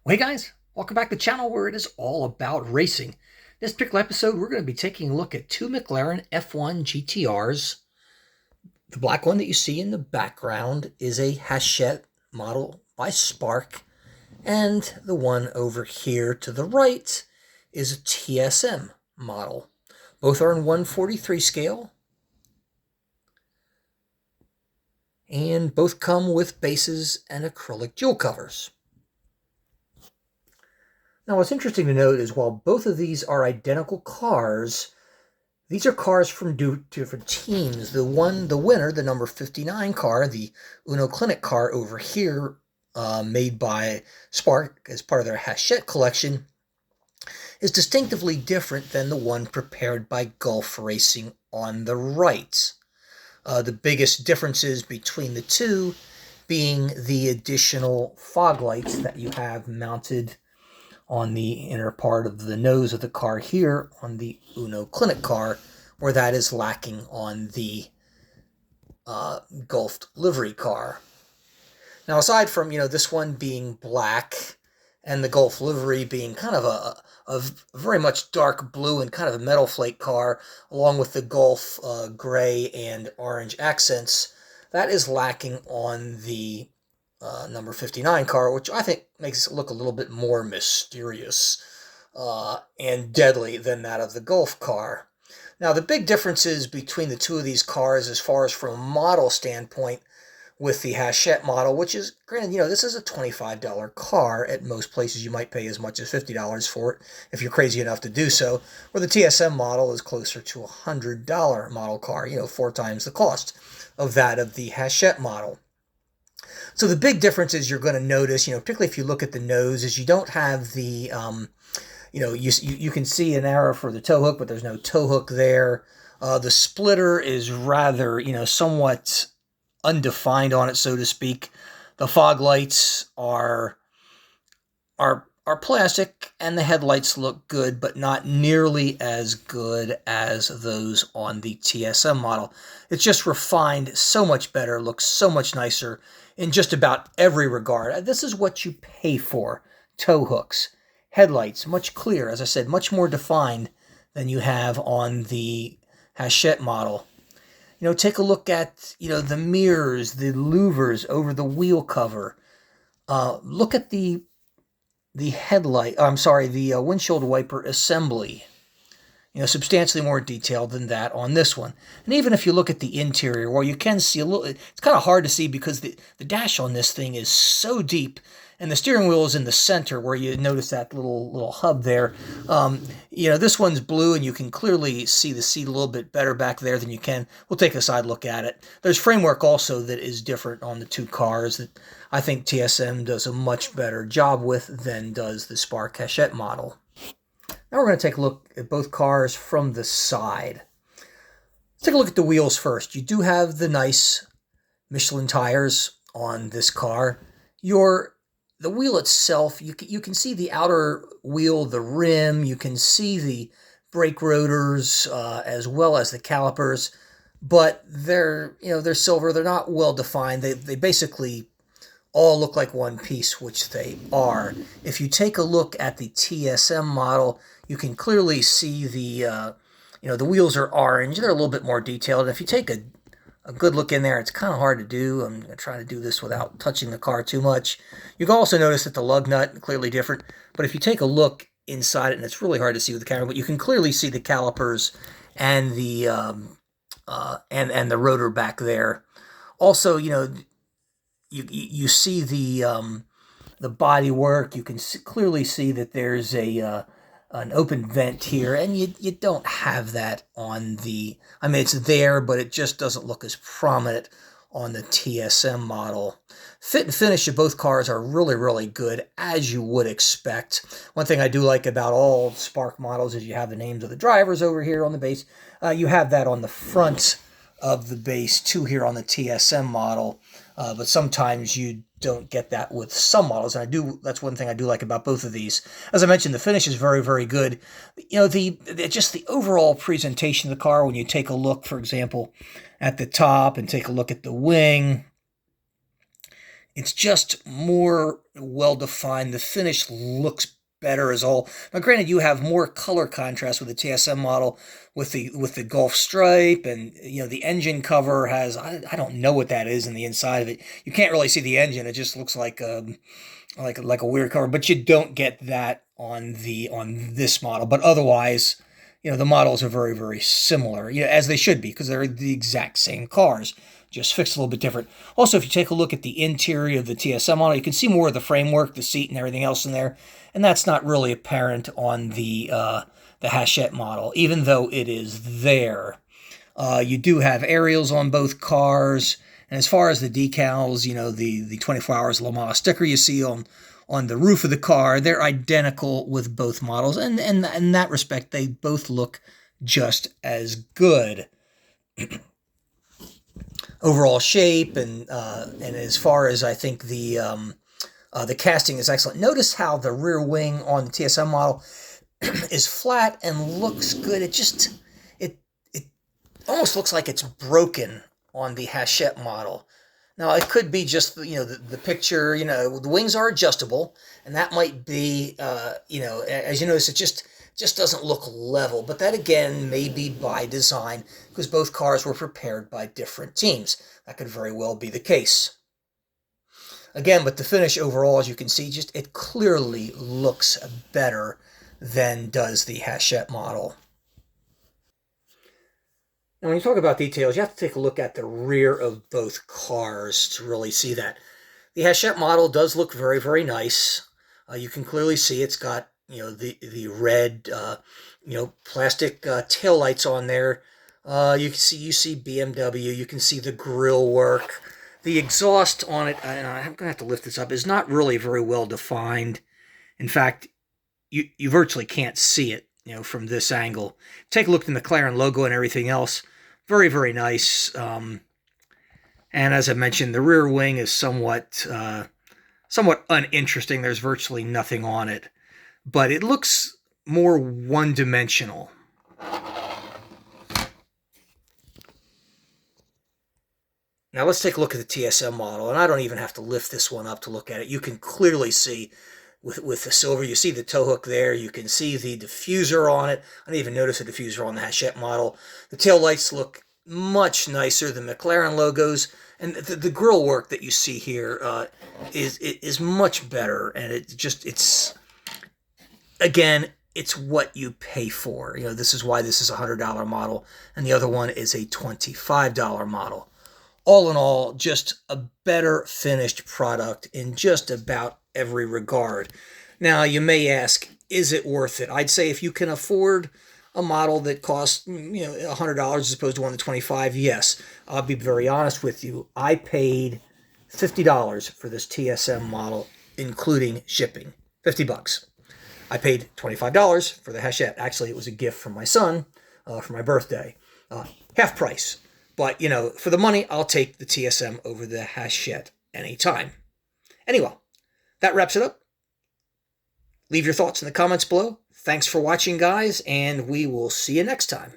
Well, hey guys, welcome back to the channel where it is all about racing. This particular episode, we're going to be taking a look at two McLaren F1 GTRs. The black one that you see in the background is a Hachette model by Spark, and the one over here to the right is a TSM model. Both are in 1/43 scale, and both come with bases and acrylic jewel covers. Now, what's interesting to note is while both of these are identical cars, these are cars from different teams. The winner, the number 59 car, the Uno Clinic car over here, made by Spark as part of their Hachette collection, is distinctively different than the one prepared by Gulf Racing on the right. The biggest differences between the two being the additional fog lights that you have mounted on the inner part of the nose of the car here on the Uno Clinic car, where that is lacking on the Gulf livery car. Now, aside from, this one being black and the Gulf livery being kind of a very much dark blue and kind of a metal flake car, along with the Gulf gray and orange accents, that is lacking on the number 59 car, which I think makes it look a little bit more mysterious and deadly than that of the Gulf car. Now, the big differences between the two of these cars, as far as from a model standpoint, with the Hachette model, which is, granted, this is a $25 car. At most places, you might pay as much as $50 for it if you're crazy enough to do so, where the TSM model is closer to a $100 model car, 4 times the cost of that of the Hachette model. So the big differences you're going to notice, particularly if you look at the nose, is you don't have the, you can see an arrow for the tow hook, but there's no tow hook there. The splitter is rather, somewhat undefined on it, so to speak. The fog lights are plastic, and the headlights look good, but not nearly as good as those on the TSM model. It's just refined so much better, looks so much nicer in just about every regard. This is what you pay for. Tow hooks, headlights, much clearer, as I said, much more defined than you have on the Hachette model. Take a look at, the mirrors, the louvers over the wheel cover. Look at the windshield wiper assembly. Substantially more detailed than that on this one. And even if you look at the interior, well, you can see a little, it's kind of hard to see because the dash on this thing is so deep, and the steering wheel is in the center where you notice that little hub there. This one's blue, and you can clearly see the seat a little bit better back there than you can. We'll take a side look at it. There's framework also that is different on the two cars that I think TSM does a much better job with than does the Spark Hachette model. Now we're going to take a look at both cars from the side. Let's take a look at the wheels first. You do have the nice Michelin tires on this car. The wheel itself, you can see the outer wheel, the rim. You can see the brake rotors as well as the calipers, but they're silver. They're not well defined. They basically all look like one piece, which they are. If you take a look at the TSM model, you can clearly see the wheels are orange. They're a little bit more detailed. And if you take a good look in there, it's kind of hard to do. I'm going to try to do this without touching the car too much. You can also notice that the lug nut clearly different. But if you take a look inside it, and it's really hard to see with the camera, but you can clearly see the calipers and the and the rotor back there. Also, you see the body work. You can clearly see that there's an open vent here, and you don't have that on the, it's there, but it just doesn't look as prominent on the TSM model. Fit and finish of both cars are really, really good, as you would expect. One thing I do like about all Spark models is you have the names of the drivers over here on the base. You have that on the front of the base too here on the TSM model, but sometimes you don't get that with some models, and that's one thing I do like about both of these. As I mentioned, the finish is very, very good. Just the overall presentation of the car, when you take a look, for example, at the top and take a look at the wing, It's just more well-defined. The finish looks better as all. Now, granted, you have more color contrast with the TSM model with the Gulf stripe, and the engine cover has I don't know what that is in the inside of it. You can't really see the engine. It just looks like like a weird cover, but you don't get that on this model. But otherwise, the models are very, very similar, as they should be, because they're the exact same cars, just fixed a little bit different. Also, if you take a look at the interior of the TSM model, you can see more of the framework, the seat, and everything else in there, and that's not really apparent on the Hachette model, even though it is there. You do have aerials on both cars, and as far as the decals, the 24 Hours Le Mans sticker you see on the roof of the car, they're identical with both models, and in that respect, they both look just as good. Overall shape and as far as I think the casting is excellent. Notice how the rear wing on the TSM model is flat and looks good. It almost looks like it's broken on the Hachette model. Now, it could be just, the picture, the wings are adjustable, and that might be, as you notice, it just doesn't look level. But that, again, may be by design, because both cars were prepared by different teams. That could very well be the case. Again, but the finish overall, as you can see, it clearly looks better than does the Hachette model. Now, when you talk about details, you have to take a look at the rear of both cars to really see that. The Hachette model does look very, very nice. You can clearly see it's got, the red, plastic taillights on there. You see BMW. You can see the grille work. The exhaust on it, and I'm going to have to lift this up, is not really very well defined. In fact, you virtually can't see it, from this angle. Take a look at the McLaren logo and everything else. Very, very nice. And as I mentioned, the rear wing is somewhat uninteresting. There's virtually nothing on it. But it looks more one-dimensional. Now let's take a look at the TSM model. And I don't even have to lift this one up to look at it. You can clearly see with the silver, you see the tow hook there. You can see the diffuser on it. I didn't even notice a diffuser on the Hachette model. The tail lights look much nicer than McLaren logos, and the grille work that you see here is much better. And it's again, it's what you pay for. This is why this is a $100 model, and the other one is a $25 model. All in all, just a better finished product in just about every regard. Now, you may ask, is it worth it? I'd say if you can afford a model that costs, $100 as opposed to one that's $25, yes. I'll be very honest with you. I paid $50 for this TSM model, including shipping. $50. I paid $25 for the Hachette. Actually, it was a gift from my son for my birthday. Half price. But, for the money, I'll take the TSM over the Hachette anytime. Anyway, that wraps it up. Leave your thoughts in the comments below. Thanks for watching, guys, and we will see you next time.